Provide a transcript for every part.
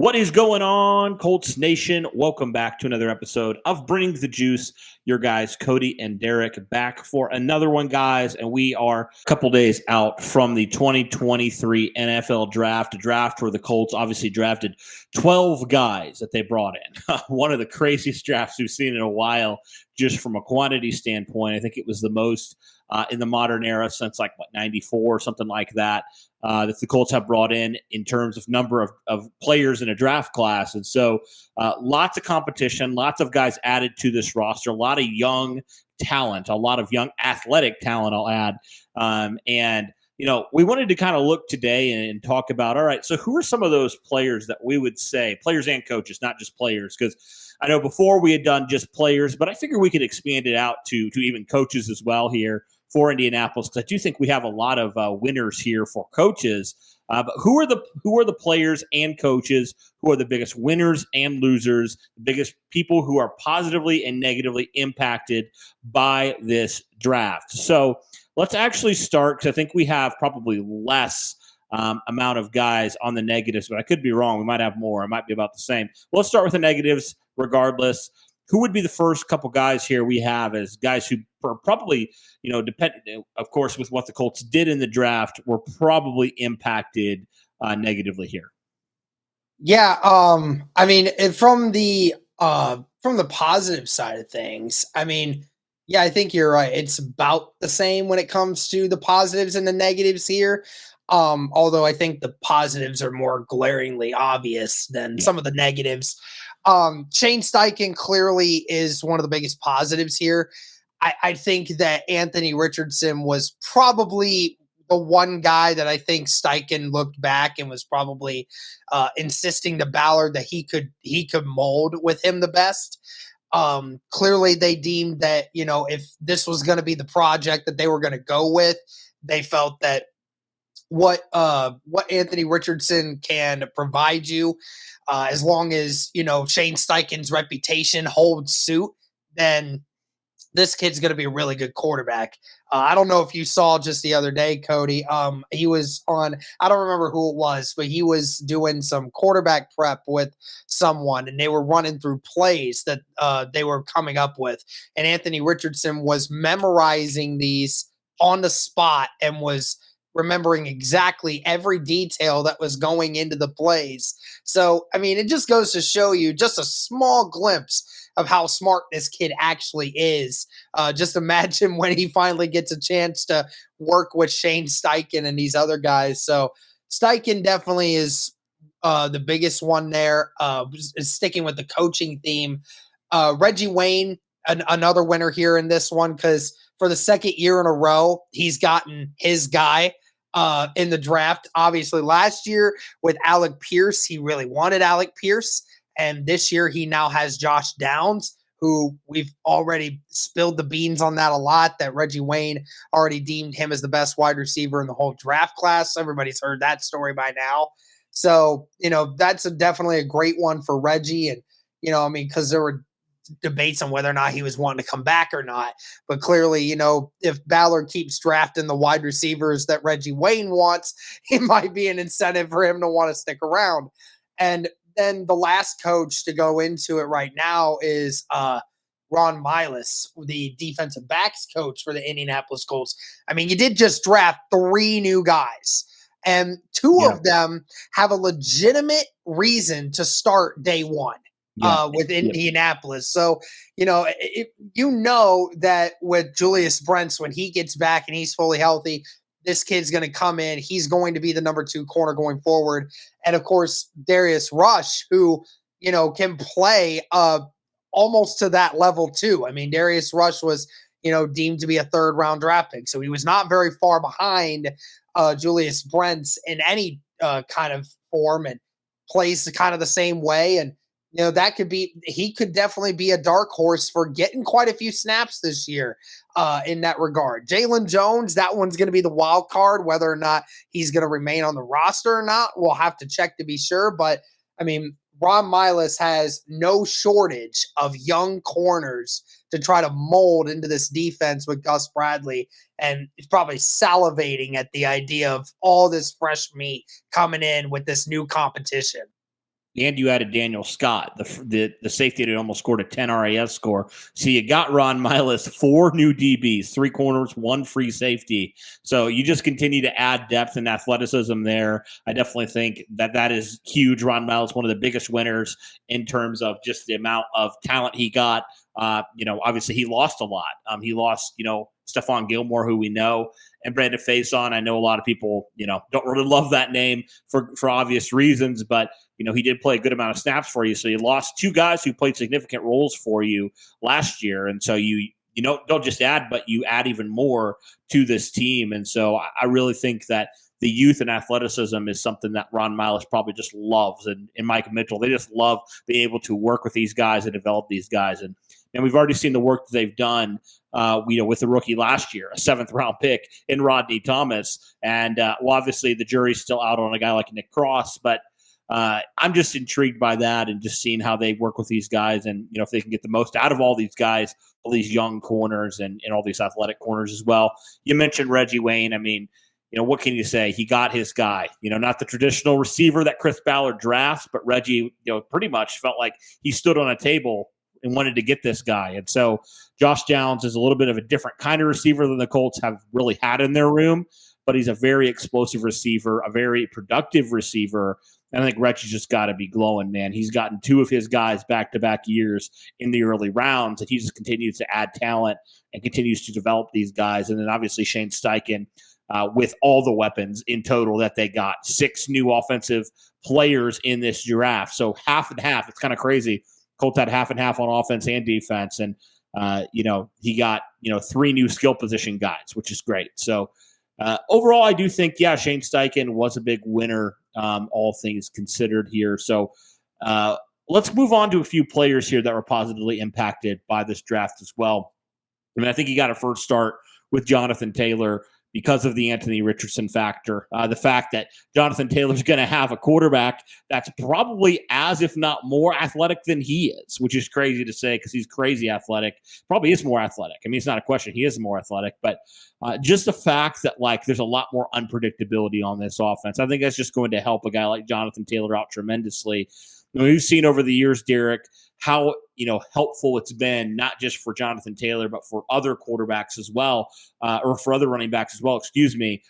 What is going on, Colts Nation? Welcome back to another episode of Bring the Juice. Your guys, Cody and Derek, back for another one, guys. And we are a couple days out from the 2023 NFL draft, a draft where the Colts obviously drafted 12 guys that they brought in. One of the craziest drafts we've seen in a while, just from a quantity standpoint. I think it was the most in the modern era since 94 or something like that. That the Colts have brought in terms of number of players in a draft class. And so lots of competition, lots of guys added to this roster, a lot of young talent, a lot of young athletic talent, I'll add. We wanted to kind of look today and talk about, all right, so who are some of those players that we would say, players and coaches, not just players, because I know before we had done just players, but I figure we could expand it out to even coaches as well here for Indianapolis, because I do think we have a lot of winners here for coaches. But who are the players and coaches who are the biggest winners and losers, the biggest people who are positively and negatively impacted by this draft? So let's actually start, because I think we have probably less amount of guys on the negatives, but I could be wrong. We might have more. It might be about the same. Well, let's start with the negatives regardless. Who would be the first couple guys here we have as guys who are probably, depending, of course, with what the Colts did in the draft, were probably impacted negatively here? Yeah, from the positive side of things, I think you're right. It's about the same when it comes to the positives and the negatives here. Although I think the positives are more glaringly obvious than some of the negatives. Shane Steichen clearly is one of the biggest positives here. I think that Anthony Richardson was probably the one guy that I think Steichen looked back and was probably insisting to Ballard that he could mold with him the best. Clearly they deemed that, if this was going to be the project that they were going to go with, they felt that what Anthony Richardson can provide you, as long as, Shane Steichen's reputation holds suit, then this kid's going to be a really good quarterback. I don't know if you saw just the other day, Cody. He was on, I don't remember who it was, but he was doing some quarterback prep with someone, and they were running through plays that they were coming up with. And Anthony Richardson was memorizing these on the spot and was remembering exactly every detail that was going into the plays. So, it just goes to show you just a small glimpse of how smart this kid actually is. Just imagine when he finally gets a chance to work with Shane Steichen and these other guys. So Steichen definitely is the biggest one there. Is sticking with the coaching theme. Reggie Wayne, another winner here in this one, because for the second year in a row, he's gotten his guy in the draft. Obviously, last year with Alec Pierce, he really wanted Alec Pierce. And this year he now has Josh Downs, who we've already spilled the beans on that a lot, that Reggie Wayne already deemed him as the best wide receiver in the whole draft class. Everybody's heard that story by now. So, that's definitely a great one for Reggie. And, because there were debates on whether or not he was wanting to come back or not. But clearly, if Ballard keeps drafting the wide receivers that Reggie Wayne wants, it might be an incentive for him to want to stick around. And then the last coach to go into it right now is Ron Miles, the defensive backs coach for the Indianapolis Colts. You did just draft 3 new guys, and 2 of them have a legitimate reason to start day one. With Indianapolis. So, that with Julius Brents, when he gets back and he's fully healthy, this kid's going to come in. He's going to be the number 2 corner going forward. And, of course, Darius Rush, who, can play almost to that level too. Darius Rush was, deemed to be a 3rd-round draft pick. So he was not very far behind Julius Brents in any kind of form, and plays kind of the same way. And, he could definitely be a dark horse for getting quite a few snaps this year in that regard. Jalen Jones, that one's going to be the wild card, whether or not he's going to remain on the roster or not. We'll have to check to be sure. But, Ron Miles has no shortage of young corners to try to mold into this defense with Gus Bradley. And he's probably salivating at the idea of all this fresh meat coming in with this new competition. and you added Daniel Scott, the safety that almost scored a 10 RAS score. So you got Ron Miles, 4 new DBs, 3 corners, 1 free safety. So you just continue to add depth and athleticism there. I definitely think that is huge. Ron Miles, one of the biggest winners in terms of just the amount of talent he got. Obviously he lost a lot. He lost, Stephon Gilmore, who we know, and Brandon Faison. I know a lot of people, don't really love that name for obvious reasons, but he did play a good amount of snaps for you. So you lost 2 guys who played significant roles for you last year. And so you don't just add, but you add even more to this team. And so I really think that the youth and athleticism is something that Ron Miles probably just loves. And Mike Mitchell, they just love being able to work with these guys and develop these guys. And we've already seen the work that they've done, with the rookie last year, a 7th-round pick in Rodney Thomas. And, obviously the jury's still out on a guy like Nick Cross, but I'm just intrigued by that and just seeing how they work with these guys and, if they can get the most out of all these guys, all these young corners and all these athletic corners as well. You mentioned Reggie Wayne. I mean, what can you say? He got his guy, not the traditional receiver that Chris Ballard drafts, but Reggie, pretty much felt like he stood on a table and wanted to get this guy. And so Josh Downs is a little bit of a different kind of receiver than the Colts have really had in their room, but he's a very explosive receiver, a very productive receiver. And I think Reggie's just got to be glowing, man. He's gotten 2 of his guys back-to-back years in the early rounds, and he just continues to add talent and continues to develop these guys. And then obviously Shane Steichen, with all the weapons in total that they got, 6 new offensive players in this draft. So half and half. It's kind of crazy. Colts had half and half on offense and defense. And, he got, 3 new skill position guys, which is great. So overall, I do think, Shane Steichen was a big winner, all things considered here. So let's move on to a few players here that were positively impacted by this draft as well. I mean, I think you got to first start with Jonathan Taylor because of the Anthony Richardson factor. The fact that Jonathan Taylor's going to have a quarterback that's probably as, if not more athletic than he is, which is crazy to say because he's crazy athletic. Probably is more athletic. I mean, it's not a question. He is more athletic, but just the fact that there's a lot more unpredictability on this offense, I think that's just going to help a guy like Jonathan Taylor out tremendously. We've seen over the years, Derek, how helpful it's been, not just for Jonathan Taylor, but for other quarterbacks as well, or for other running backs as well,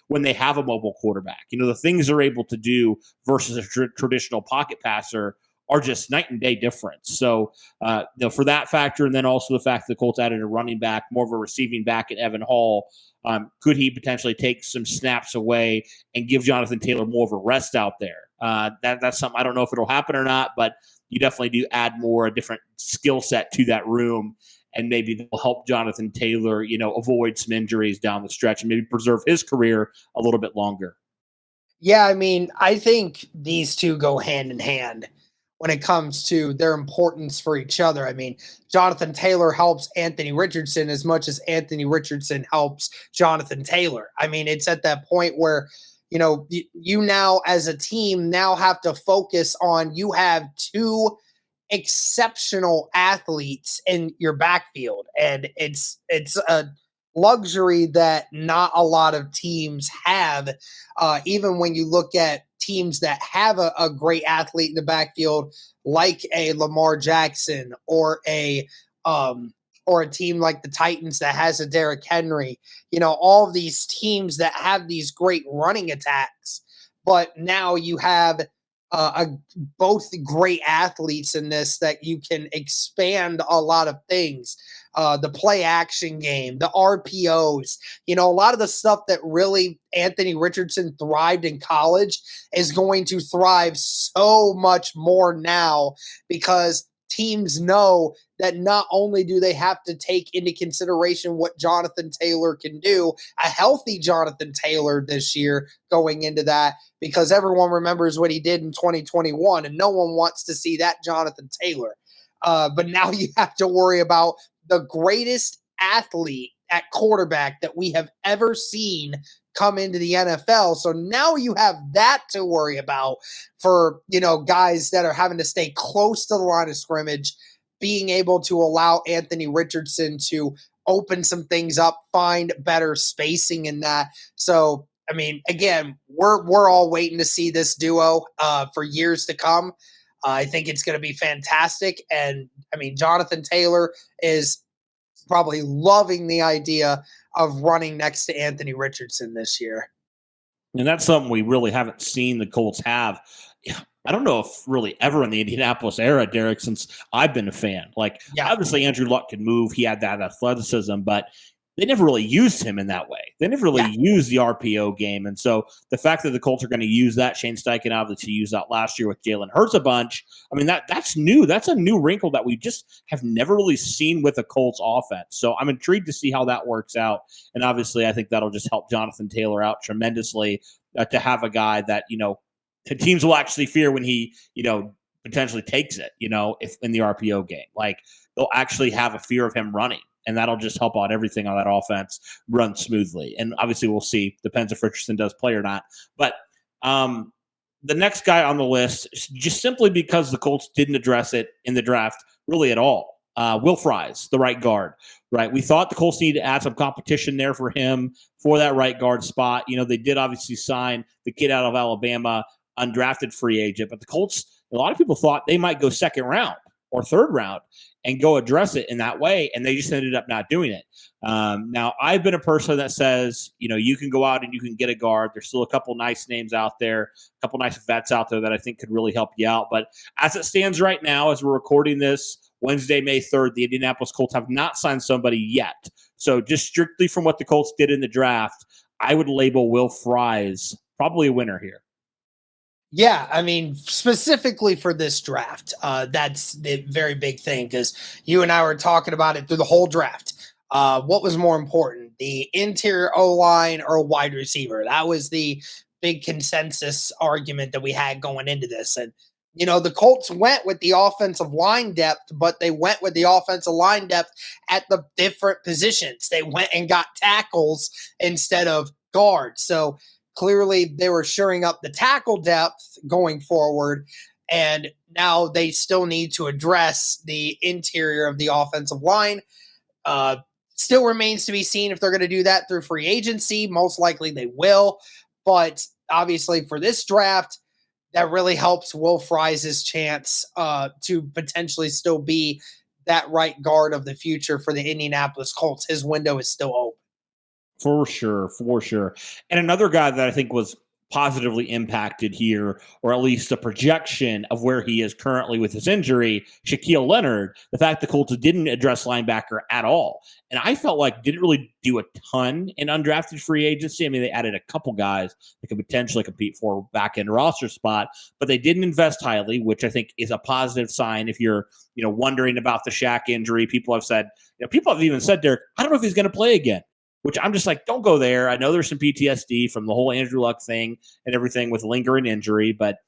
when they have a mobile quarterback. The things they're able to do versus a traditional pocket passer are just night and day difference. So, for that factor, and then also the fact that the Colts added a running back, more of a receiving back in Evan Hall, could he potentially take some snaps away and give Jonathan Taylor more of a rest out there? That's something I don't know if it'll happen or not, but you definitely do add a different skill set to that room, and maybe they'll help Jonathan Taylor, avoid some injuries down the stretch and maybe preserve his career a little bit longer. Yeah, I mean, I think these two go hand in hand when it comes to their importance for each other. I mean, Jonathan Taylor helps Anthony Richardson as much as Anthony Richardson helps Jonathan Taylor. I mean, it's at that point where, you now as a team now have to focus on, you have 2 exceptional athletes in your backfield. And it's a luxury that not a lot of teams have. Even when you look at teams that have a great athlete in the backfield, like a Lamar Jackson or a team like the Titans that has a Derrick Henry, all of these teams that have these great running attacks. But now you have both great athletes in this that you can expand a lot of things. The play action game, the RPOs, a lot of the stuff that really Anthony Richardson thrived in college is going to thrive so much more now, because teams know that not only do they have to take into consideration what Jonathan Taylor can do, a healthy Jonathan Taylor this year going into that, because everyone remembers what he did in 2021 and no one wants to see that Jonathan Taylor. But now you have to worry about the greatest athlete at quarterback that we have ever seen come into the NFL. So now you have that to worry about for, guys that are having to stay close to the line of scrimmage, being able to allow Anthony Richardson to open some things up, find better spacing in that. So, I mean, again, we're all waiting to see this duo for years to come. I think it's going to be fantastic. And I mean, Jonathan Taylor is probably loving the idea of running next to Anthony Richardson this year. And that's something we really haven't seen the Colts have. Yeah, I don't know if really ever in the Indianapolis era, Derek, since I've been a fan. Like, Yeah. obviously, Andrew Luck could move. He had that athleticism, but they never really used him in that way. They never really used the RPO game. And so the fact that the Colts are going to use that, Shane Steichen obviously used that last year with Jalen Hurts a bunch. I mean, that's new. That's a new wrinkle that we just have never really seen with the Colts offense. So I'm intrigued to see how that works out. And obviously, I think that'll just help Jonathan Taylor out tremendously to have a guy that, teams will actually fear when he, potentially takes it, if in the RPO game. Like, they'll actually have a fear of him running. And that'll just help out everything on that offense run smoothly. And obviously, we'll see. Depends if Richardson does play or not. But the next guy on the list, just simply because the Colts didn't address it in the draft really at all, Will Fries, the right guard. Right, we thought the Colts needed to add some competition there for him for that right guard spot. They did obviously sign the kid out of Alabama, undrafted free agent. But the Colts, a lot of people thought they might go second round or third round and go address it in that way, and they just ended up not doing it. Now, I've been a person that says, you can go out and you can get a guard. There's still a couple nice names out there, a couple nice vets out there that I think could really help you out. But as it stands right now, as we're recording this Wednesday, May 3rd, the Indianapolis Colts have not signed somebody yet. So just strictly from what the Colts did in the draft, I would label Will Fries probably a winner here. Yeah, I mean, specifically for this draft, that's the very big thing because you and I were talking about it through the whole draft. What was more important, the interior O-line or wide receiver? That was the big consensus argument that we had going into this. And, the Colts went with the offensive line depth, but they went with the offensive line depth at the different positions. They went and got tackles instead of guards. So, clearly, they were shoring up the tackle depth going forward, and now they still need to address the interior of the offensive line. Still remains to be seen if they're going to do that through free agency. Most likely they will, but obviously for this draft, that really helps Will Fries' chance to potentially still be that right guard of the future for the Indianapolis Colts. His window is still open. For sure, for sure. And another guy that I think was positively impacted here, or at least a projection of where he is currently with his injury, Shaquille Leonard, the fact the Colts didn't address linebacker at all. And I felt like didn't really do a ton in undrafted free agency. I mean, they added a couple guys that could potentially compete for a back-end roster spot, but they didn't invest highly, which I think is a positive sign. If you're, wondering about the Shaq injury, people have said, people have even said, Derek, I don't know if he's going to play again. Which I'm just like, don't go there. I know there's some PTSD from the whole Andrew Luck thing and everything with lingering injury, but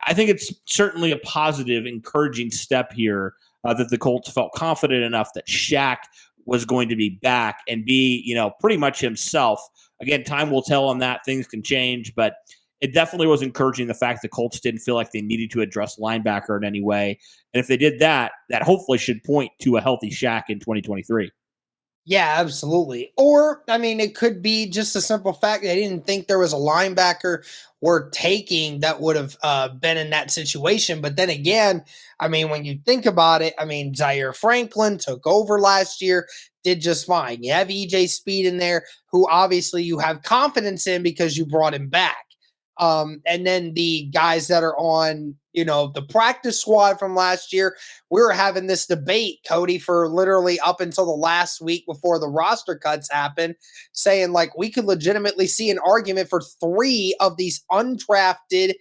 I think it's certainly a positive, encouraging step here that the Colts felt confident enough that Shaq was going to be back and be, pretty much himself. Again, time will tell on that. Things can change, but it definitely was encouraging the fact the Colts didn't feel like they needed to address linebacker in any way. And if they did that, that hopefully should point to a healthy Shaq in 2023. Yeah, absolutely. Or, I mean, it could be just a simple fact they didn't think there was a linebacker worth taking that would have been in that situation. But then again, I mean, when you think about it, I mean, Zaire Franklin took over last year, did just fine. You have EJ Speed in there, who obviously you have confidence in because you brought him back. And then the guys that are on, the practice squad from last year, we were having this debate, Cody, for literally up until the last week before the roster cuts happened, saying like we could legitimately see an argument for 3 of these undrafted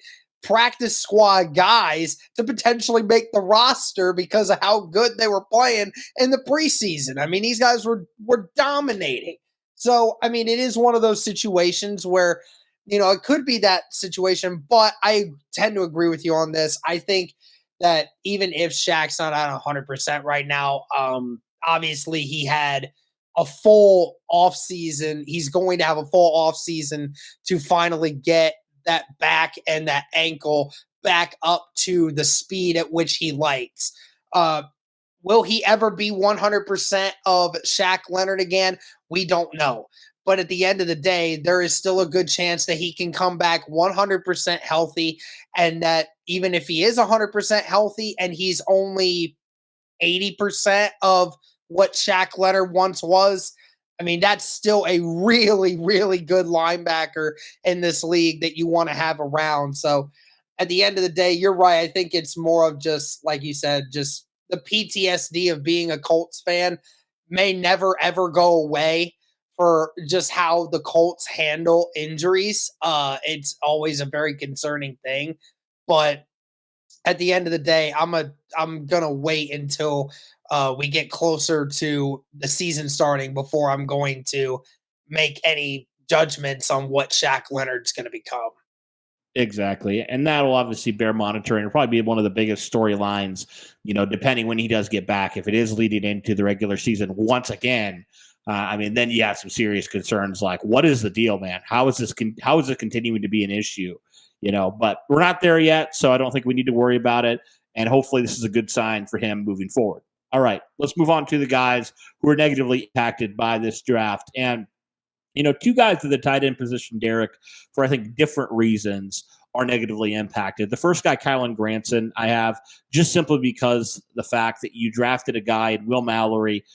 practice squad guys to potentially make the roster because of how good they were playing in the preseason. I mean, these guys were dominating. So, I mean, it is one of those situations where it could be that situation, but I tend to agree with you on this. I think that even if Shaq's not at 100% right now, obviously he had a full offseason. He's going to have a full offseason to finally get that back and that ankle back up to the speed at which he likes. Will he ever be 100% of Shaq Leonard again? We don't know. But at the end of the day, there is still a good chance that he can come back 100% healthy and that even if he is 100% healthy and he's only 80% of what Shaq Leonard once was, I mean, that's still a really, really good linebacker in this league that you want to have around. So at the end of the day, you're right. I think it's more of just, like you said, just the PTSD of being a Colts fan may never, ever go away for just how the Colts handle injuries. It's always a very concerning thing. But at the end of the day, I'm gonna wait until we get closer to the season starting before I'm going to make any judgments on what Shaq Leonard's going to become. Exactly. And that'll obviously bear monitoring. It'll probably be one of the biggest storylines, depending when he does get back. If it is leading into the regular season once again, I mean, then you have some serious concerns like, what is the deal, man? How is it continuing to be an issue? But we're not there yet, so I don't think we need to worry about it. And hopefully this is a good sign for him moving forward. All right, let's move on to the guys who are negatively impacted by this draft. And two guys at the tight end position, Derek, for I think different reasons, are negatively impacted. The first guy, Kylen Granson, I have just simply because the fact that you drafted a guy in Will Mallory,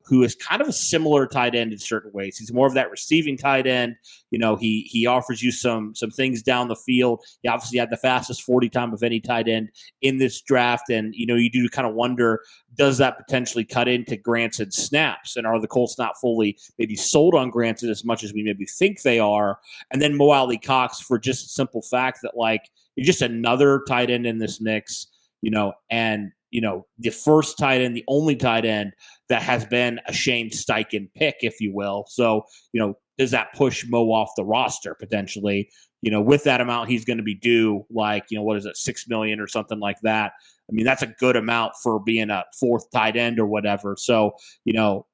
who is kind of a similar tight end in certain ways. He's more of that receiving tight end. He offers you some things down the field. He obviously had the fastest 40 time of any tight end in this draft. And, you do kind of wonder, does that potentially cut into Granson's snaps? And are the Colts not fully maybe sold on Granson as much as we maybe think they are? And then Mo Alley Cox, for just a simple fact that, you're just another tight end in this mix, and the first tight end, the only tight end that has been a Shane Steichen pick, if you will. So, does that push Mo off the roster potentially? With that amount he's going to be due, what is it, $6 million or something like that. I mean, that's a good amount for being a fourth tight end or whatever. So,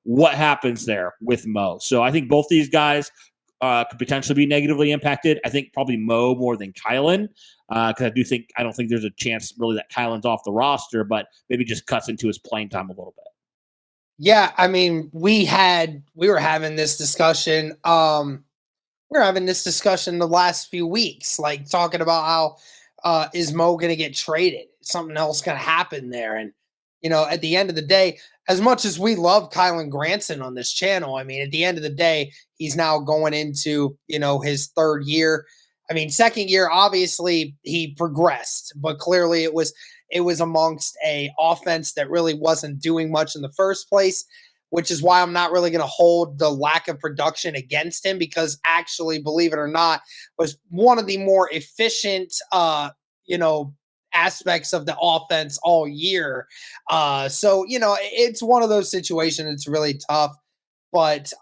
what happens there with Mo? So I think both these guys could potentially be negatively impacted. I think probably Mo more than Kylen, because I don't think there's a chance really that Kylen's off the roster, but maybe just cuts into his playing time a little bit. Yeah, I mean, we were having this discussion. We're having this discussion the last few weeks, like talking about how is Mo going to get traded? Something else going to happen there? And at the end of the day, as much as we love Kylen Granson on this channel, I mean, at the end of the day, he's now going into his third year. I mean, second year, obviously he progressed, but clearly it was amongst a offense that really wasn't doing much in the first place, which is why I'm not really going to hold the lack of production against him, because actually, believe it or not, was one of the more efficient, aspects of the offense all year. So, it's one of those situations. It's really tough, but,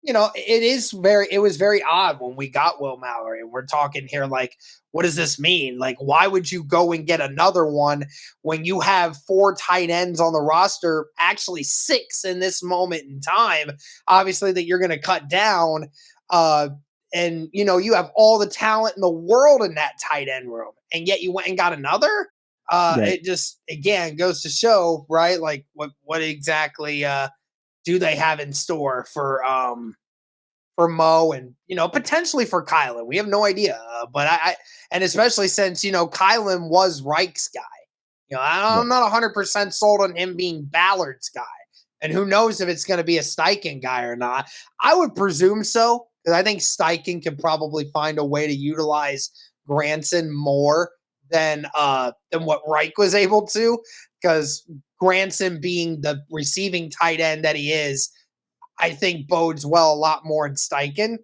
it was very odd when we got Will Mallory, and we're talking here like, what does this mean? Like, why would you go and get another one when you have 4 tight ends on the roster, actually 6 in this moment in time, obviously, that you're going to cut down, and you have all the talent in the world in that tight end room, and yet you went and got another. Right. It just, again, goes to show, right? Like, what exactly do they have in store for Mo and potentially for Kylen? We have no idea, but and especially since Kylen was Reich's guy. I'm not 100% sold on him being Ballard's guy, and who knows if it's going to be a Steichen guy or not. I would presume so, because I think Steichen can probably find a way to utilize Granson more than what Reich was able to, because Granson, being the receiving tight end that he is, I think bodes well a lot more in Steichen.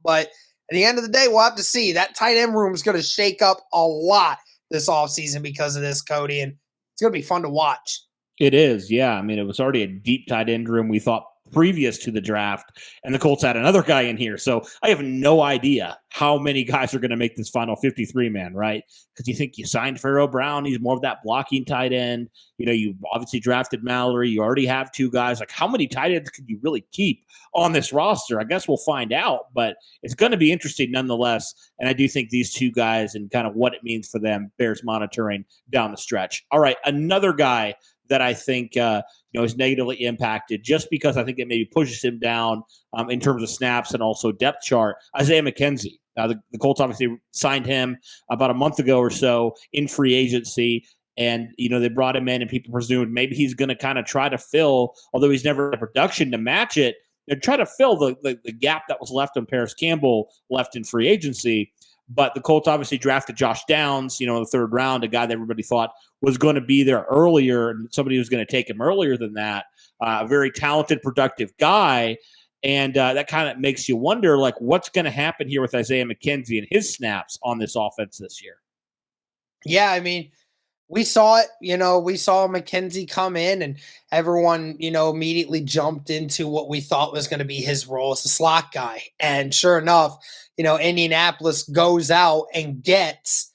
But at the end of the day, we'll have to see. That tight end room is going to shake up a lot this offseason because of this, Cody, and it's going to be fun to watch. It is, yeah. I mean, it was already a deep tight end room, we thought, previous to the draft, and the Colts had another guy in here. So I have no idea how many guys are going to make this final 53-man, right? Because you think you signed Pharaoh Brown. He's more of that blocking tight end. You obviously drafted Mallory. You already have 2 guys. Like, how many tight ends could you really keep on this roster? I guess we'll find out, but it's going to be interesting nonetheless. And I do think these 2 guys and kind of what it means for them bears monitoring down the stretch. All right, another guy that I think is negatively impacted, just because I think it maybe pushes him down in terms of snaps and also depth chart, Isaiah McKenzie. The Colts obviously signed him about a month ago or so in free agency. And, they brought him in and people presumed maybe he's going to kind of try to fill, although he's never had production to match it, try to fill the gap that was left when Paris Campbell left in free agency. But the Colts obviously drafted Josh Downs, in the third round, a guy that everybody thought was going to be there earlier, and somebody who was going to take him earlier than that. A very talented, productive guy. And that kind of makes you wonder, what's going to happen here with Isaiah McKenzie and his snaps on this offense this year? Yeah, I mean, we saw it, we saw McKenzie come in and everyone, immediately jumped into what we thought was going to be his role as a slot guy. And sure enough, Indianapolis goes out and gets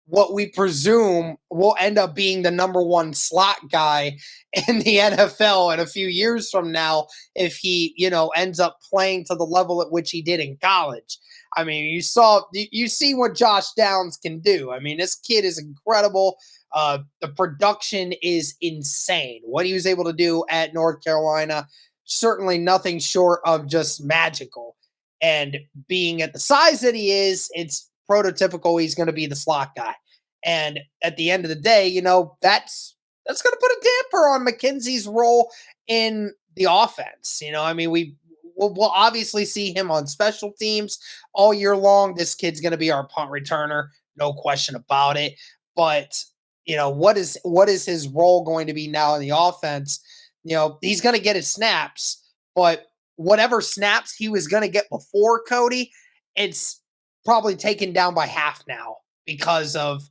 what we presume will end up being the number one slot guy in the NFL in a few years from now if he, ends up playing to the level at which he did in college. I mean, you see what Josh Downs can do. I mean, this kid is incredible. The production is insane. What he was able to do at North Carolina, certainly nothing short of just magical. And being at the size that he is, it's prototypical. He's going to be the slot guy. And at the end of the day, that's going to put a damper on McKenzie's role in the offense. We'll obviously see him on special teams all year long. This kid's going to be our punt returner, no question about it. But what is his role going to be now in the offense? He's going to get his snaps, but whatever snaps he was going to get before Cody, it's probably taken down by half now because of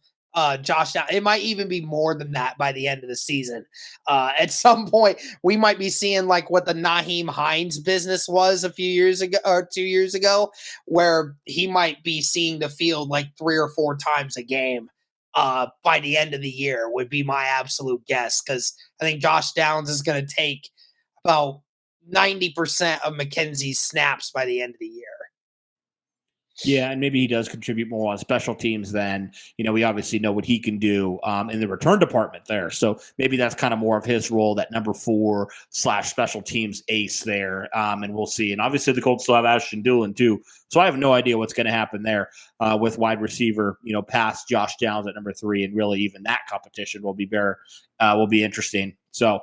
Josh Allen. It might even be more than that by the end of the season. At some point, we might be seeing what the Nyheim Hines business was a few years ago or 2 years ago, where he might be seeing the field 3 or 4 times a game by the end of the year would be my absolute guess, because I think Josh Downs is going to take about 90% of McKenzie's snaps by the end of the year. Yeah, and maybe he does contribute more on special teams than, we obviously know what he can do in the return department there. So maybe that's kind of more of his role, that number 4 / special teams ace there. And we'll see. And obviously the Colts still have Ashton Dulin too. So I have no idea what's going to happen there with wide receiver, past Josh Downs at number 3. And really even that competition will be interesting. So,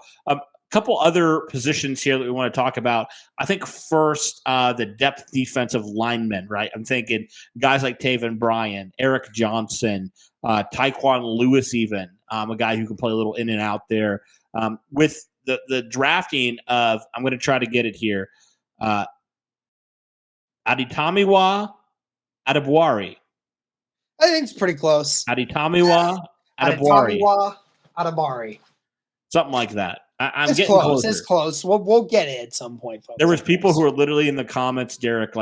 couple other positions here that we want to talk about. I think first, the depth defensive linemen, right? I'm thinking guys like Taven Bryan, Eric Johnson, Tyquan Lewis even, a guy who can play a little in and out there. With the drafting of, I'm going to try to get it here, Adetomiwa Adebawore. I think it's pretty close. Adetomiwa Adebawore. Adebawore. Something like that. I'm it's getting close. closer. It's close. We'll get it at some point, folks. There was people who were literally in the comments, Derek,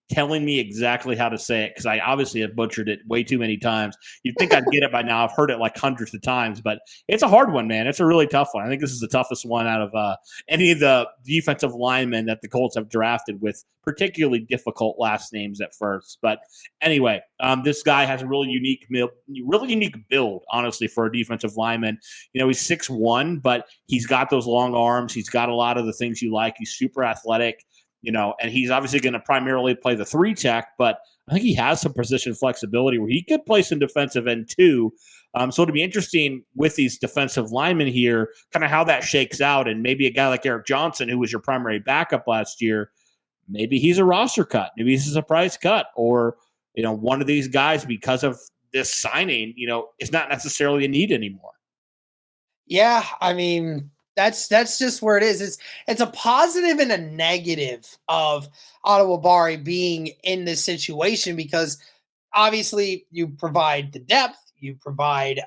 telling me exactly how to say it, because I obviously have butchered it way too many times. You'd think I'd get it by now. I've heard it hundreds of times, but it's a hard one, man. It's a really tough one. I think this is the toughest one out of any of the defensive linemen that the Colts have drafted, with particularly difficult last names at first. But anyway, this guy has a really unique build, honestly, for a defensive lineman. He's 6'1", but he's got those long arms. He's got a lot of the things you like. He's super athletic. And he's obviously going to primarily play the 3 tech, but I think he has some position flexibility where he could play some defensive end too. So it'll be interesting with these defensive linemen here, kind of how that shakes out. And maybe a guy like Eric Johnson, who was your primary backup last year, maybe he's a roster cut. Maybe he's a surprise cut, or, one of these guys, because of this signing, is not necessarily a need anymore. Yeah. I mean, that's just where it is. It's a positive and a negative of Adebawore being in this situation, because obviously you provide the depth, you provide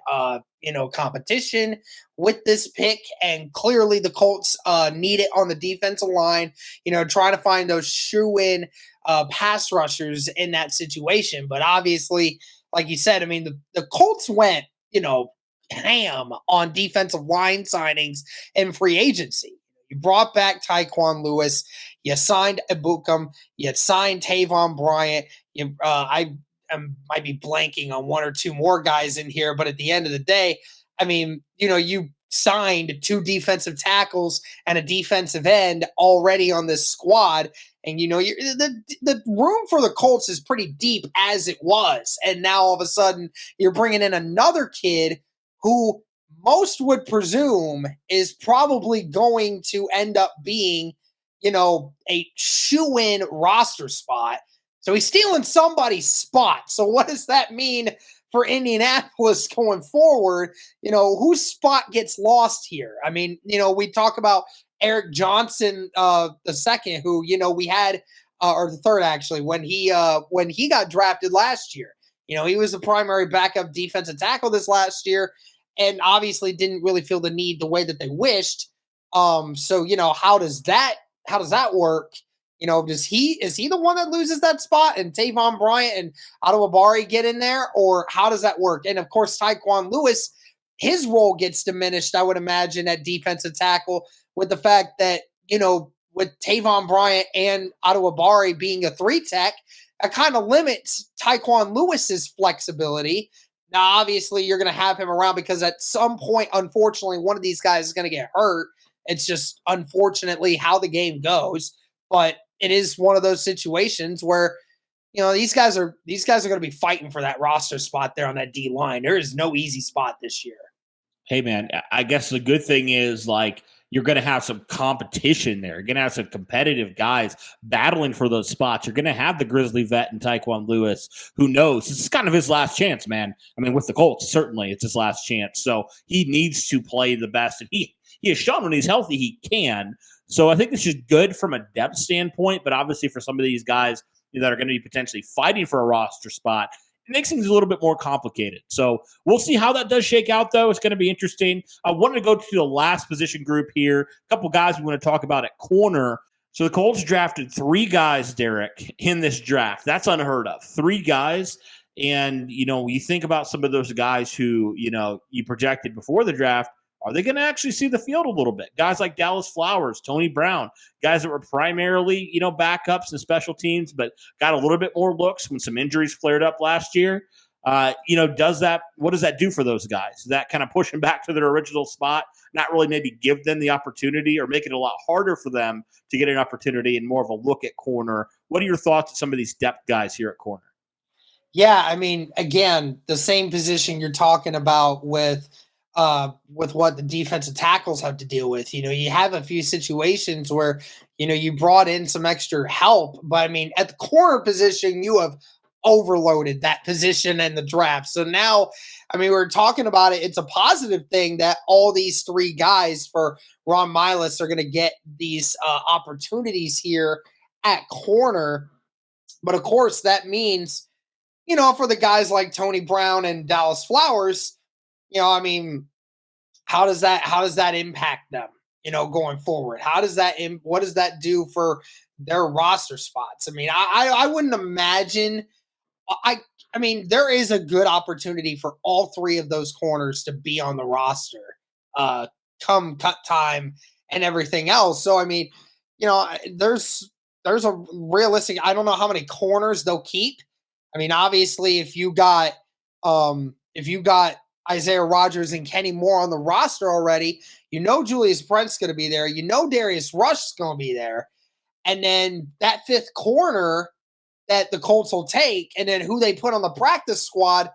competition with this pick, and clearly the Colts need it on the defensive line. Trying to find those shoe-in pass rushers in that situation. But obviously, like you said, I mean, the Colts went ham on defensive line signings and free agency. You brought back Tyquan Lewis, you signed Ebukam, you signed Taven Bryan. I might be blanking on 1 or 2 more guys in here, but at the end of the day, I mean, you signed 2 defensive tackles and a defensive end already on this squad. And, the room for the Colts is pretty deep as it was. And now all of a sudden you're bringing in another kid who most would presume is probably going to end up being, a shoe-in roster spot. So he's stealing somebody's spot. So what does that mean for Indianapolis going forward? Whose spot gets lost here? I mean, we talk about Eric Johnson, the second, who, we had, or the third actually, when he got drafted last year. He was the primary backup defensive tackle this last year, and obviously didn't really feel the need the way that they wished. So how does that work? Is he the one that loses that spot and Tavon Bryant and Adewabari get in there, or how does that work? And of course, Tyquan Lewis, his role gets diminished, I would imagine, at defensive tackle, with the fact that, with Tavon Bryant and Adewabari being a 3-tech, that kind of limits Tyquan Lewis's flexibility. Now, obviously, you're going to have him around because at some point, unfortunately, one of these guys is going to get hurt. It's just unfortunately how the game goes. But it is one of those situations where, these guys are going to be fighting for that roster spot there on that D line. There is no easy spot this year. Hey, man, I guess the good thing is, you're going to have some competition there. You're going to have some competitive guys battling for those spots. You're going to have the Grizzly vet and Tyquan Lewis, who knows this is kind of his last chance, man. I mean, with the Colts, certainly it's his last chance. So he needs to play the best, and he has shown when he's healthy he can. So I think this is good from a depth standpoint, but obviously for some of these guys that are going to be potentially fighting for a roster spot, it makes things a little bit more complicated. So we'll see how that does shake out, though. It's going to be interesting. I wanted to go to the last position group here. A couple guys we want to talk about at corner. So the Colts drafted 3 guys, Derek, in this draft. That's unheard of. 3 guys. And, you think about some of those guys who, you projected before the draft. Are they going to actually see the field a little bit? Guys like Dallas Flowers, Tony Brown, guys that were primarily, backups and special teams, but got a little bit more looks when some injuries flared up last year. What does that do for those guys? Does that kind of push them back to their original spot, not really maybe give them the opportunity, or make it a lot harder for them to get an opportunity and more of a look at corner? What are your thoughts on some of these depth guys here at corner? Yeah, I mean, again, the same position you're talking about with what the defensive tackles have to deal with. You have a few situations where, you brought in some extra help, but I mean, at the corner position, you have overloaded that position in the draft. So now, I mean, we're talking about it. It's a positive thing that all these 3 guys for Ron Miles are going to get these opportunities here at corner. But of course, that means, for the guys like Tony Brown and Dallas Flowers, I mean, how does that impact them, going forward? What does that do for their roster spots? I mean, I wouldn't imagine. I mean, there is a good opportunity for all 3 of those corners to be on the roster come cut time and everything else. So, I mean, there's a realistic. I don't know how many corners they'll keep. I mean, obviously, if you got Isaiah Rodgers and Kenny Moore on the roster already, Julius Brent's going to be there. Darius Rush is going to be there. And then that 5th corner that the Colts will take, and then who they put on the practice squad,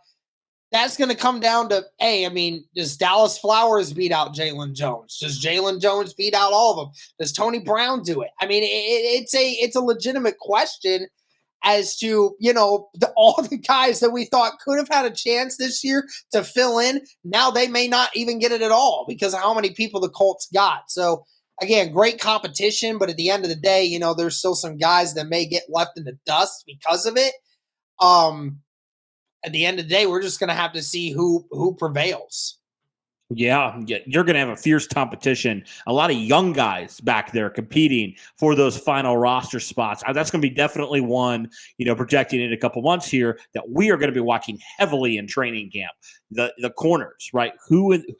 that's going to come down to, hey, I mean, does Dallas Flowers beat out Jalen Jones? Does Jalen Jones beat out all of them? Does Tony Brown do it? I mean, it's a legitimate question as to, all the guys that we thought could have had a chance this year to fill in. Now they may not even get it at all because of how many people the Colts got. So, again, great competition, but at the end of the day, there's still some guys that may get left in the dust because of it. At the end of the day, we're just going to have to see who prevails. Yeah, you're going to have a fierce competition. A lot of young guys back there competing for those final roster spots. That's going to be definitely one, projecting in a couple months here that we are going to be watching heavily in training camp. The corners, right?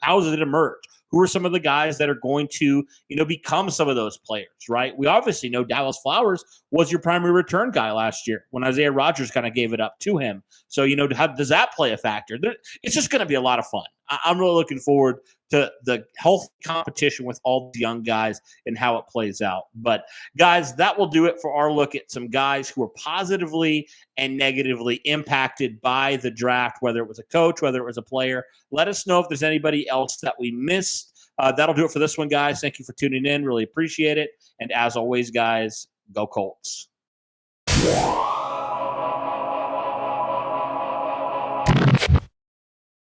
How does it emerge? Who are some of the guys that are going to, become some of those players, right? We obviously know Dallas Flowers was your primary return guy last year when Isaiah Rodgers kind of gave it up to him. So, how does that play a factor? It's just going to be a lot of fun. I'm really looking forward to the healthy competition with all the young guys and how it plays out. But guys, that will do it for our look at some guys who were positively and negatively impacted by the draft, whether it was a coach, whether it was a player. Let us know if there's anybody else that we missed. That'll do it for this one, guys. Thank you for tuning in. Really appreciate it. And as always, guys, go Colts.